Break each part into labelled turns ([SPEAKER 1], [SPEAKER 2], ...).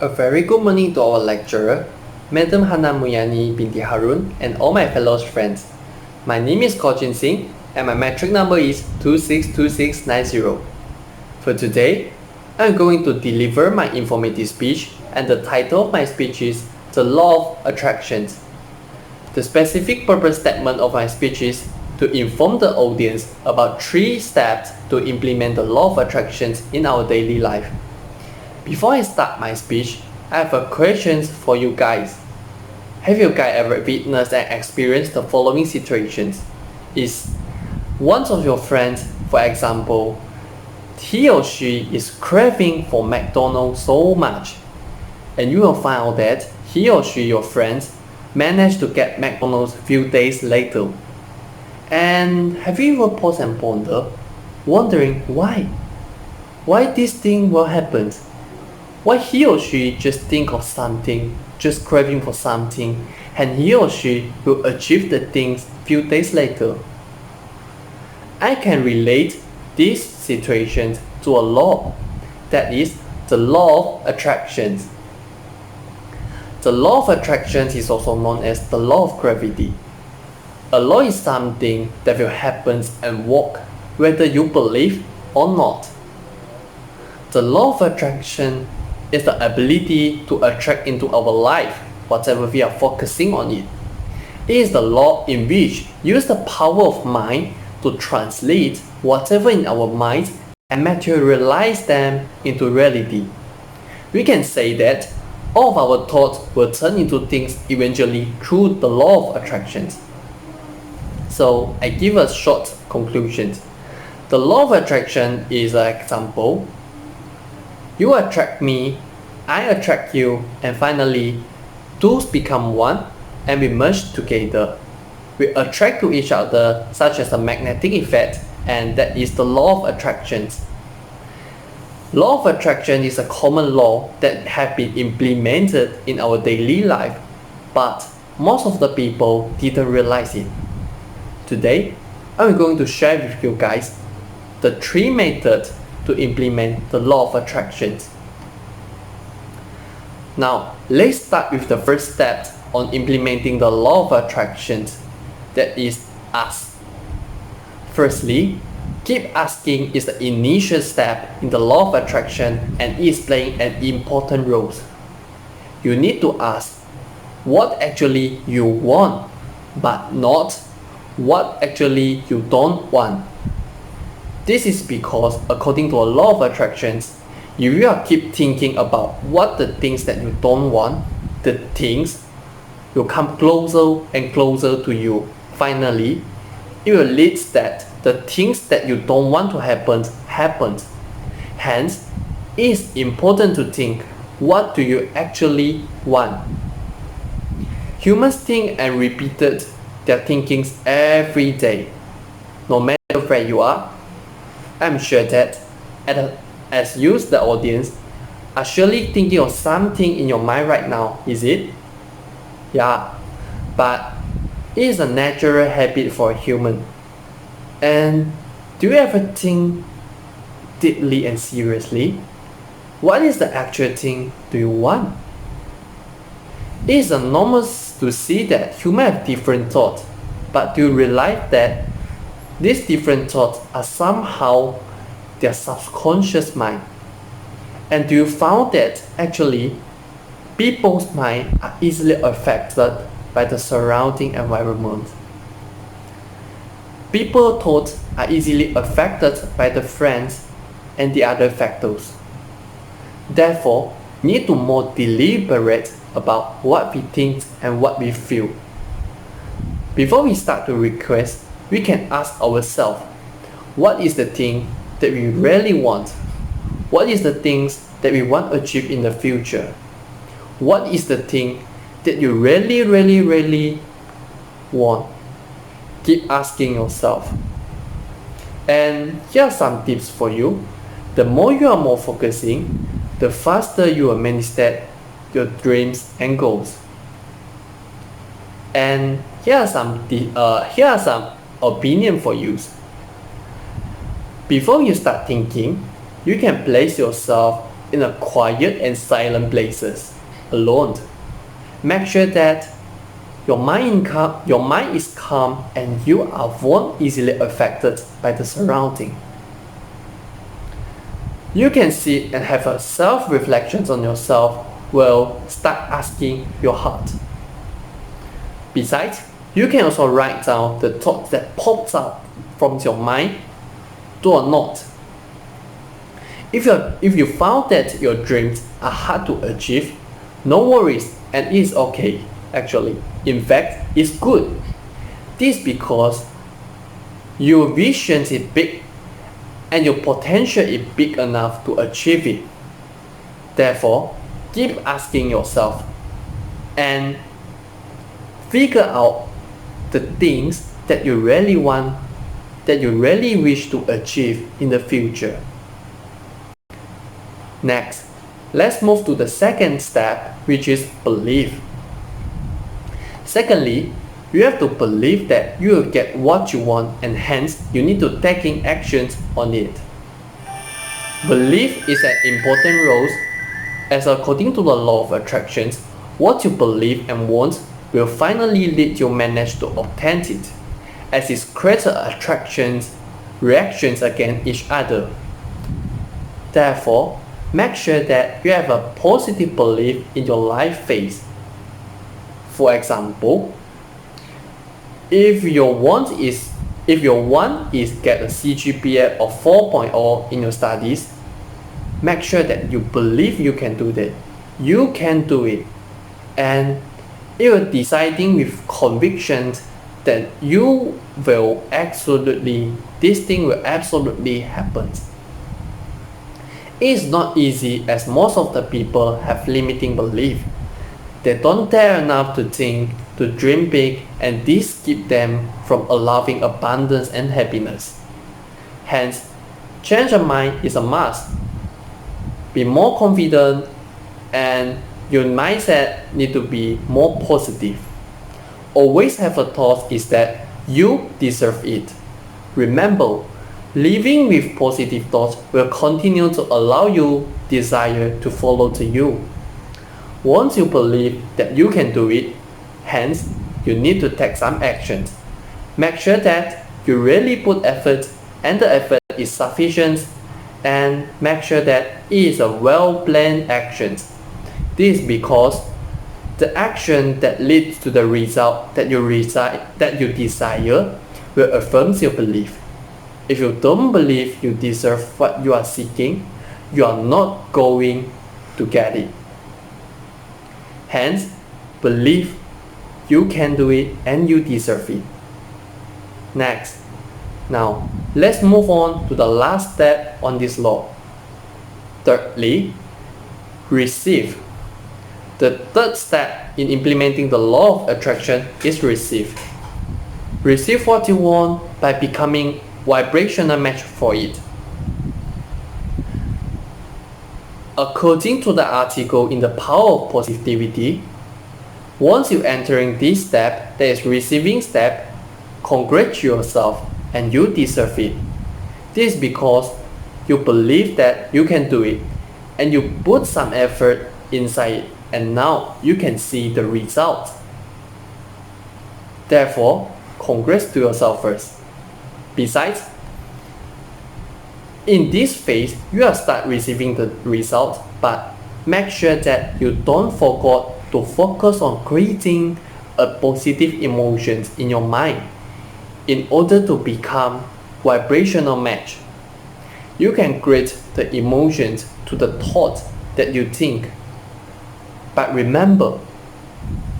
[SPEAKER 1] A very good morning to our lecturer, Madam Hana Muyani binti Harun, and all my fellow friends. My name is Kojin Singh, and my metric number is 262690. For today, I'm going to deliver my informative speech, and the title of my speech is The Law of Attractions. The specific purpose statement of my speech is to inform the audience about 3 steps to implement the law of attractions in our daily life. Before I start my speech, I have a question for you guys. Have you guys ever witnessed and experienced the following situations? Is one of your friends, for example, he or she is craving for McDonald's so much, and you will find out that he or she, your friends, managed to get McDonald's few days later. And have you ever paused and ponder, wondering why? Why this thing will happen? Why he or she just think of something, just craving for something, and he or she will achieve the things few days later? I can relate these situations to a law, that is, the law of attractions. The law of attractions is also known as the law of gravity. A law is something that will happen and work whether you believe or not. The law of attraction is the ability to attract into our life whatever we are focusing on it. It is the law in which use the power of mind to translate whatever in our minds and materialize them into reality. We can say that all of our thoughts will turn into things eventually through the law of attractions. So I give a short conclusion. The law of attraction is an example. You attract me, I attract you, and finally, two become one and we merge together. We attract to each other such as a magnetic effect, and that is the law of attractions. Law of attraction is a common law that have been implemented in our daily life, but most of the people didn't realize it. Today, I'm going to share with you guys the 3 methods to implement the law of attractions. Now, let's start with the first step on implementing the law of attractions, that is ask. Firstly, keep asking is the initial step in the law of attraction and is playing an important role. You need to ask what actually you want, but not what actually you don't want. This is because according to a law of attractions, if you are keep thinking about what the things that you don't want, the things will come closer and closer to you. Finally, it will lead that the things that you don't want to happen. Hence, it is important to think, what do you actually want? Humans think and repeated their thinkings every day. No matter where you are, I'm sure that as you, the audience, are surely thinking of something in your mind right now, is it? Yeah, but it is a natural habit for a human. And do you ever think deeply and seriously? What is the actual thing do you want? It is normal to see that humans have different thoughts, but do you realize that these different thoughts are somehow their subconscious mind? And do you find that actually people's mind are easily affected by the surrounding environment? People's thoughts are easily affected by the friends and the other factors. Therefore, we need to more deliberate about what we think and what we feel. Before we start to request, we can ask ourselves, what is the thing that we really want? What is the things that we want to achieve in the future? What is the thing that you really want? Keep asking yourself. And here are some tips for you. The more you are more focusing, the faster you will manifest your dreams and goals. And here are some opinion for you. Before you start thinking, you can place yourself in a quiet and silent places, alone. Make sure that your mind is calm and you won't easily affected by the surrounding. You can sit and have a self-reflection on yourself. Well, start asking your heart. Besides, you can also write down the thoughts that pops up from your mind to a note. If you found that your dreams are hard to achieve, no worries, and it's okay. Actually, in fact, it's good. This because your vision is big and your potential is big enough to achieve it. Therefore, keep asking yourself and figure out the things that you really want, that you really wish to achieve in the future. Next, let's move to the second step, which is belief. Secondly, you have to believe that you will get what you want, and hence you need to taking actions on it. Belief is an important role, as according to the law of attractions, what you believe and want will finally lead you manage to obtain it, as it creates attractions, reactions against each other. Therefore, make sure that you have a positive belief in your life phase. For example, if your want is get a CGPA of 4.0 in your studies, make sure that you believe you can do that. You can do it, and you are deciding with conviction that this thing will absolutely happen. It is not easy, as most of the people have limiting belief. They don't dare enough to think, to dream big, and this keeps them from allowing abundance and happiness. Hence, change of mind is a must. Be more confident, and your mindset need to be more positive. Always have a thought is that you deserve it. Remember, living with positive thoughts will continue to allow you desire to follow to you. Once you believe that you can do it, hence you need to take some actions. Make sure that you really put effort and the effort is sufficient, and make sure that it is a well-planned action. This is because the action that leads to the result that you desire will affirm your belief. If you don't believe you deserve what you are seeking, you are not going to get it. Hence, believe you can do it and you deserve it. Next, now let's move on to the last step on this law. Thirdly, receive. The third step in implementing the law of attraction is receive. Receive what you want by becoming vibrational match for it. According to the article in The Power of Positivity, once you entering this step, that is receiving step, congratulate yourself and you deserve it. This is because you believe that you can do it and you put some effort inside it, and now you can see the result. Therefore, congrats to yourself first. Besides, in this phase, you will start receiving the result, but make sure that you don't forget to focus on creating a positive emotions in your mind in order to become vibrational match. You can create the emotions to the thoughts that you think. But remember,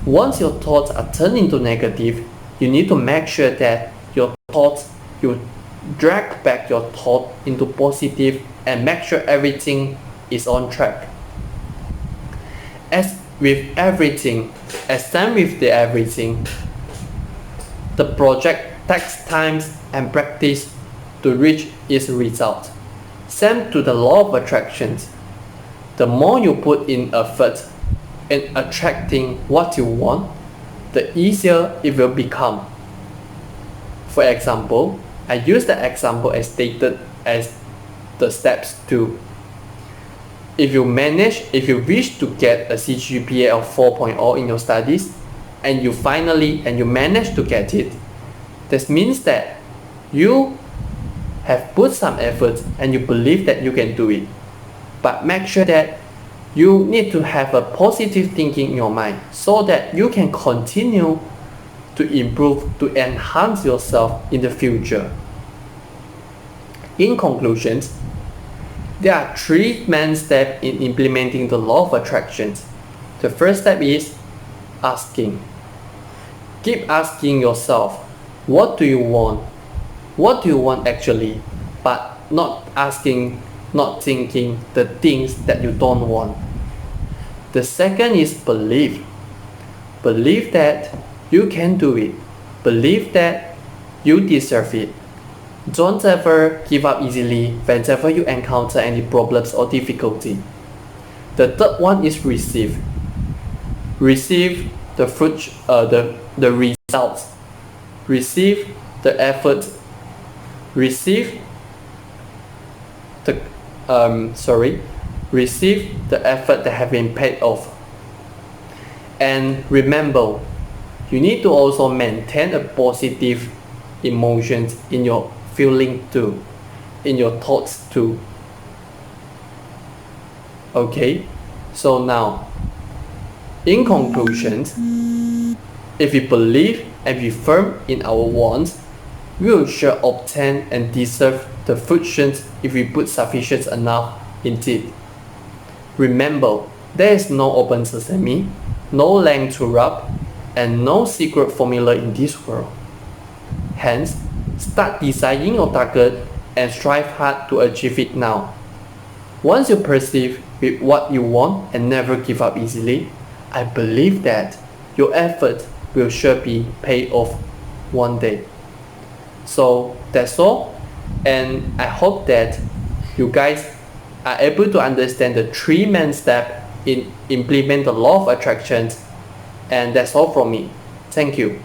[SPEAKER 1] once your thoughts are turned into negative, you need to make sure that your thoughts, you drag back your thought into positive and make sure everything is on track. As with everything, the project takes time and practice to reach its result. Same to the law of attractions. The more you put in effort in attracting what you want, the easier it will become. For example, I use the example as stated as the steps 2. if you wish to get a CGPA of 4.0 in your studies, and you manage to get it, this means that you have put some effort and you believe that you can do it. But make sure that you need to have a positive thinking in your mind so that you can continue to improve, to enhance yourself in the future. In conclusion, there are 3 main steps in implementing the law of attraction. The first step is asking. Keep asking yourself, what do you want? What do you want actually? But not thinking the things that you don't want. The second is believe. Believe that you can do it. Believe that you deserve it. Don't ever give up easily whenever you encounter any problems or difficulty. The third one is receive. Receive the fruit, the results. Receive the effort. Receive the effort that have been paid off. And remember, you need to also maintain a positive emotions in your feeling too, in your thoughts too. Okay, so now, in conclusion, if we believe and be firm in our wants, we will sure obtain and deserve the fortunes if we put sufficient enough into it. Remember, there is no open sesame, no land to rub, and no secret formula in this world. Hence, start deciding your target and strive hard to achieve it now. Once you perceive with what you want and never give up easily, I believe that your effort will sure be paid off one day. So that's all, and I hope that you guys are able to understand the 3 main steps in implement the law of attraction, and that's all from me. Thank you.